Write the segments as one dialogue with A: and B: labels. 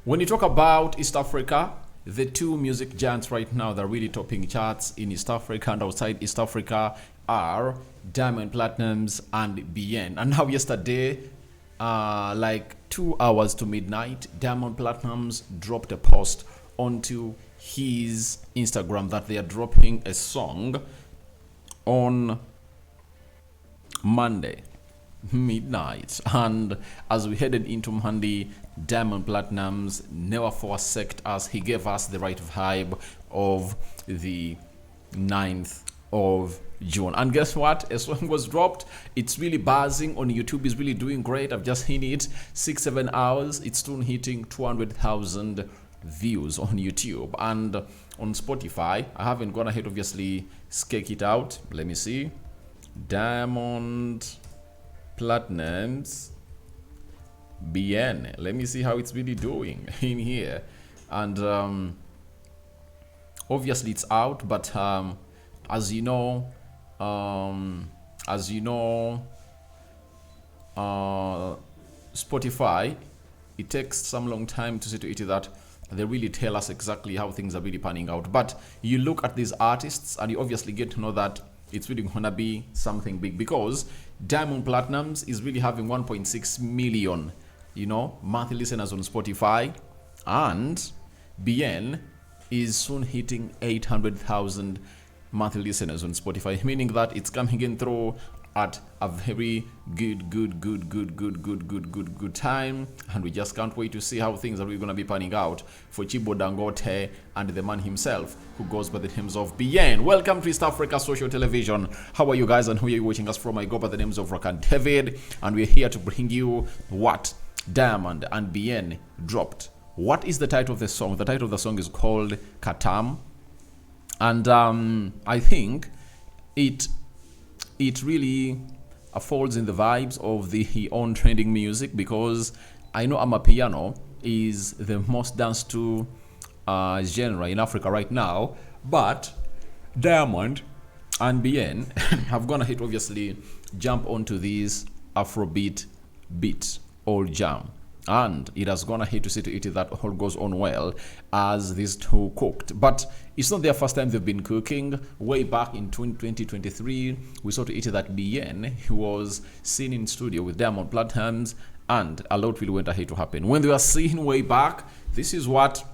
A: When you talk about East Africa, the two music giants right now that are really topping charts in East Africa and outside East Africa are Diamond Platnumz and BN. And now yesterday, like 2 hours to midnight, Diamond Platnumz dropped a post onto his Instagram that they are dropping a song on Monday midnight. And as we headed into Monday, Diamond Platnumz never forsaked us. He gave us the right vibe of the 9th of June. And guess what? A song was dropped. It's really buzzing on YouTube. It's really doing great. I've just hit it 6-7 hours. It's soon hitting 200,000 views on YouTube. And on Spotify, I haven't gone ahead, obviously, skate it out. Let me see. Diamond Platnumz BN. Let me see how it's really doing in here. And obviously it's out, but as you know, Spotify, it takes some long time to see to it that they really tell us exactly how things are really panning out. But you look at these artists and you obviously get to know that it's really gonna be something big, because Diamond Platnumz is really having 1.6 million, monthly listeners on Spotify, and BN is soon hitting 800,000 monthly listeners on Spotify, meaning that it's coming in through at a very good time, and we just can't wait to see how things are really going to be panning out for Chibo Dangote and the man himself who goes by the names of BN. Welcome to East Africa Social Television. How are you guys, and who are you watching us from? I go by the names of Rock and David, and we're here to bring you what Diamond and BN dropped. What is the title of the song? The title of the song is called Katam, and I think it really falls in the vibes of the on trending music, because I know Amapiano is the most danced to genre in Africa right now, but Diamond and BN have gonna hit, obviously, jump onto this Afrobeat beat or jam, and it has gonna hit to see to it that all goes on well as these two cooked. But it's not their first time they've been cooking. Way back in 2023, we saw to it that BN was seen in studio with Diamond Platnumz, and a lot really went ahead to happen. When they were seen way back, this is what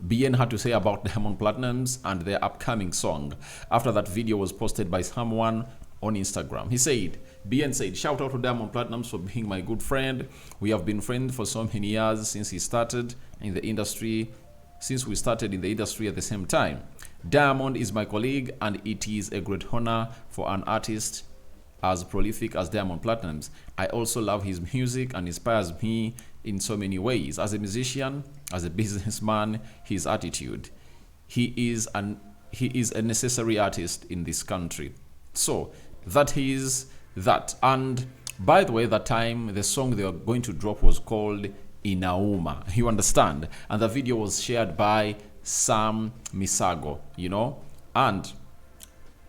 A: BN had to say about Diamond Platnumz and their upcoming song after that video was posted by someone on Instagram. He said, BN said, "Shout out to Diamond Platnumz for being my good friend. We have been friends for so many years since we started in the industry at the same time. Diamond is my colleague, and it is a great honor for an artist as prolific as Diamond Platnumz. I also love his music and inspires me in so many ways. As a musician, as a businessman, his attitude. He is a necessary artist in this country." So that is that. And by the way, that time the song they were going to drop was called Inauma, you understand, and the video was shared by Sam Misago, and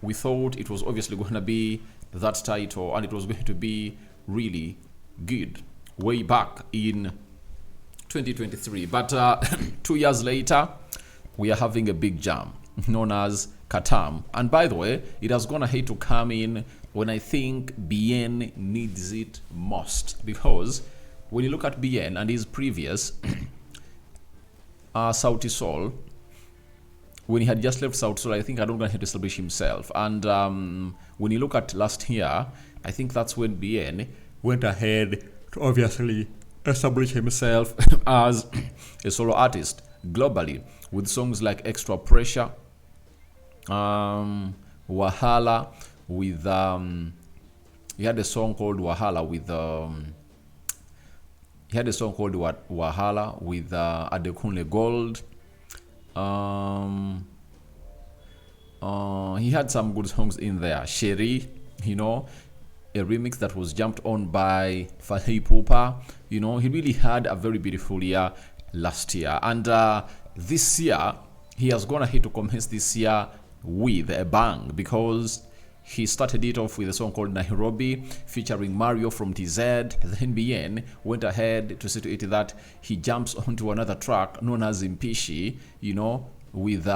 A: we thought it was obviously going to be that title, and it was going to be really good way back in 2023. But 2 years later, we are having a big jam known as Katam. And by the way, it has gone ahead to come in when I think BN needs it most, because when you look at BN and his previous Sauti Sol, when he had just left Sauti Sol, I think I don't going to establish himself. And when you look at last year, I think that's when BN went ahead to obviously establish himself as a solo artist globally with songs like Extra Pressure, Wahala, with he had a song called Wahala with Wahala with Adekunle Gold. He had some good songs in there. Sherry, a remix that was jumped on by Fally Ipupa. He really had a very beautiful year last year, and this year he has gone ahead to commence this year with a bang, because He started it off with a song called Nairobi featuring Mario from TZ. Then Bien went ahead to say to it that he jumps onto another track known as Impishi, with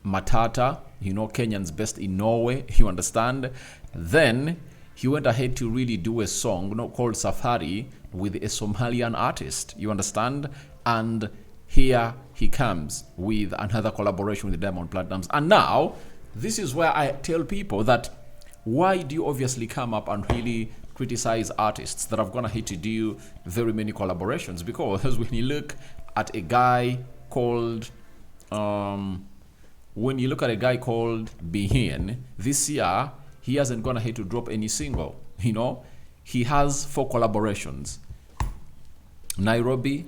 A: Matata, Kenyans best in Norway, you understand. Then he went ahead to really do a song called Safari with a Somalian artist, you understand. And here he comes with another collaboration with Diamond Platnumz. And now this is where I tell people that why do you obviously come up and really criticize artists that have gone ahead to do very many collaborations? Because when you look at a guy called Bien, this year he hasn't gone ahead to drop any single. He has 4 collaborations: Nairobi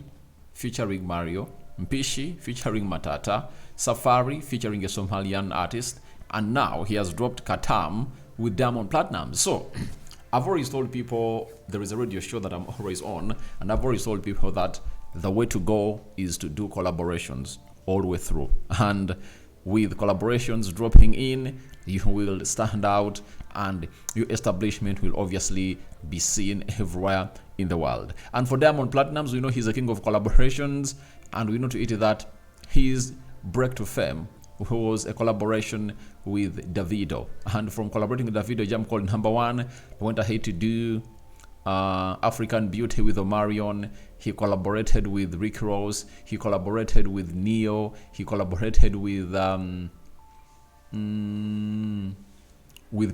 A: featuring Mario, Mpishi featuring Matata, Safari featuring a Somalian artist, and now he has dropped Katam with Diamond Platnumz. So I've always told people, there is a radio show that I'm always on, and I've always told people that the way to go is to do collaborations all the way through. And with collaborations dropping in, you will stand out and your establishment will obviously be seen everywhere in the world. And for Diamond Platnumz, we know he's a king of collaborations, and we know to it that his break to fame was a collaboration with Davido. And from collaborating with Davido, jam called Number One, went ahead to do African Beauty with Omarion. He collaborated with Rick Ross. He collaborated with Neo. He collaborated with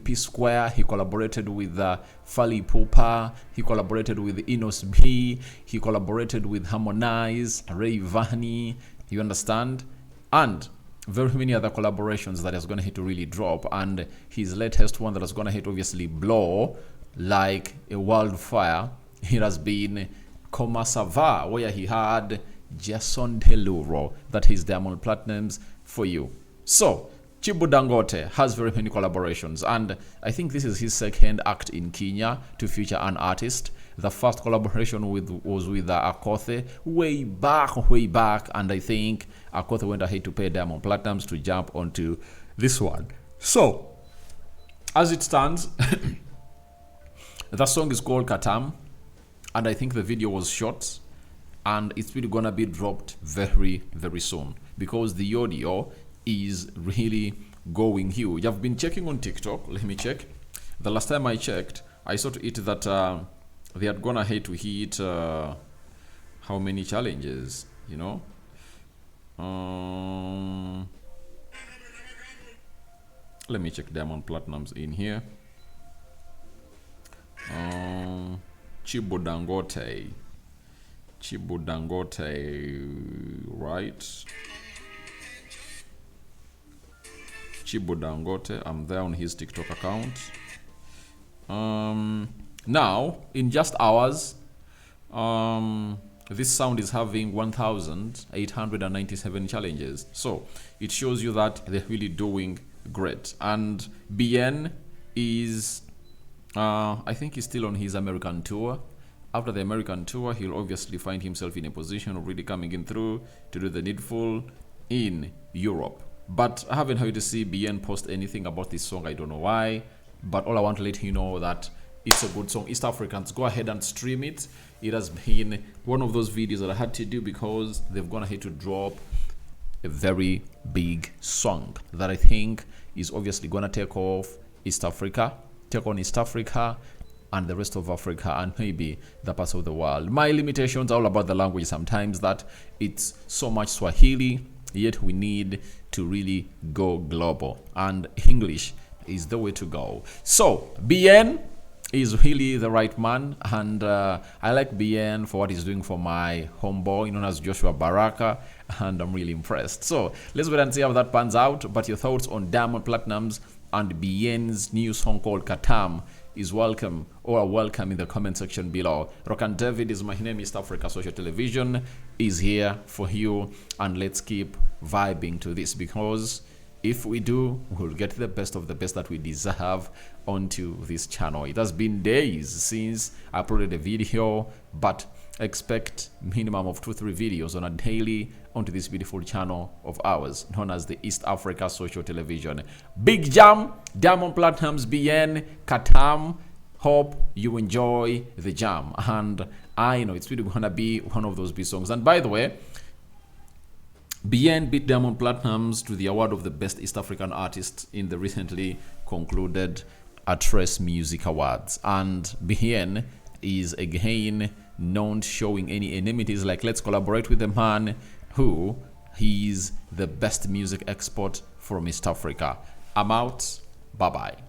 A: P Square. He collaborated with Fally Ipupa. He collaborated with Enos B. He collaborated with Harmonize, Ray Vani. You understand? And very many other collaborations that is going to hit to really drop. And his latest one that is going to hit obviously blow like a wildfire, it has been Koma Sava, where he had Jason Derulo. That is Diamond Platnumz for you. So Chibu Dangote has very many collaborations, and I think this is his second act in Kenya to feature an artist. The first collaboration was with Akothe way back, and I think Akothe went ahead to pay Diamond Platnumz to jump onto this one. So as it stands, the song is called Katam, and I think the video was shot, and it's really gonna be dropped very soon, because the audio is really going huge. I've been checking on TikTok. Let me check. The last time I checked, I saw to it that they had gone ahead to hit how many challenges, let me check Diamond Platnumz in here. Chibu Dangote, right? Chibu Dangote, I'm there on his TikTok account. Now, in just hours, this sound is having 1,897 challenges. So it shows you that they're really doing great. And Bien is, I think he's still on his American tour. After the American tour, he'll obviously find himself in a position of really coming in through to do the needful in Europe. But I haven't heard to see Bien post anything about this song. I don't know why, but all I want to let you know that it's a good song. East Africans, go ahead and stream it. It has been one of those videos that I had to do because they've gone ahead to drop a very big song that I think is obviously gonna take on East Africa and the rest of Africa, and maybe the parts of the world. My limitations are all about the language sometimes, that it's so much Swahili, yet we need to really go global, and English is the way to go. So Bien is really the right man, and I like Bien for what he's doing for my homeboy known as Joshua Baraka, and I'm really impressed. So let's wait and see how that pans out. But your thoughts on Diamond Platnumz and Bien's new song called Katam is welcome, or welcome in the comment section below. Rokan David is my name. East Africa Social Television is here for you, and let's keep vibing to this, because if we do, we'll get the best of the best that we deserve onto this channel. It has been days since I uploaded a video, but expect minimum of 2-3 videos on a daily onto this beautiful channel of ours known as the East Africa Social Television. Big Jam, Diamond Platnumz, BN, Katam. Hope you enjoy the jam, and I know it's really gonna be one of those big songs. And by the way, BN beat Diamond Platnumz to the award of the best East African artist in the recently concluded Trace Music Awards. And BN is again known showing any enmities, like let's collaborate with the man who he's the best music export from East Africa. I'm out. Bye bye.